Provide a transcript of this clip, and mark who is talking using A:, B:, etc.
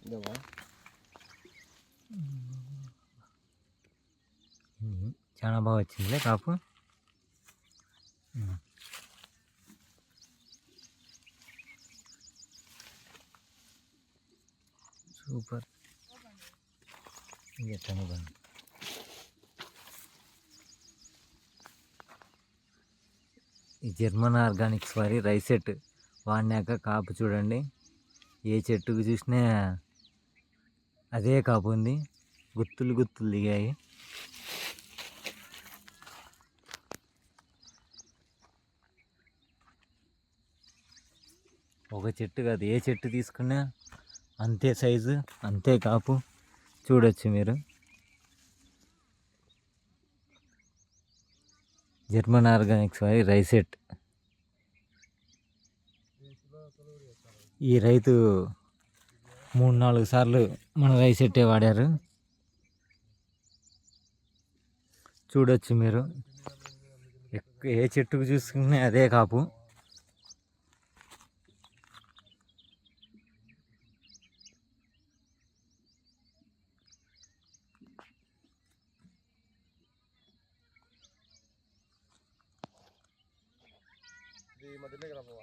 A: ఇదవా
B: చాలా బాగా వచ్చిందిలే కాపు. సూపర్. ఎట్లా బండి ఈ జర్మన్ ఆర్గానిక్స్ వారి రైస్ సెట్ వాడినాక కాపు చూడండి, ఏ చెట్టుకు చూసినా అదే కాపు ఉంది, గుత్తులు గుత్తులు దిగాయి. ఒక చెట్టు కాదు, ఏ చెట్టు తీసుకున్నా అంతే సైజు, అంతే కాపు చూడొచ్చు మీరు. జర్మన్ ఆర్గానిక్స్ వారి రైస్ సెట్. ఈ రైతు 3-4 సార్లు మన రైస్ సెట్టే వాడారు, చూడొచ్చు మీరు. ఏ చెట్టుకు చూసుకున్నా అదే కాపు.
A: ఇది మధ్యలోకి రా బావ.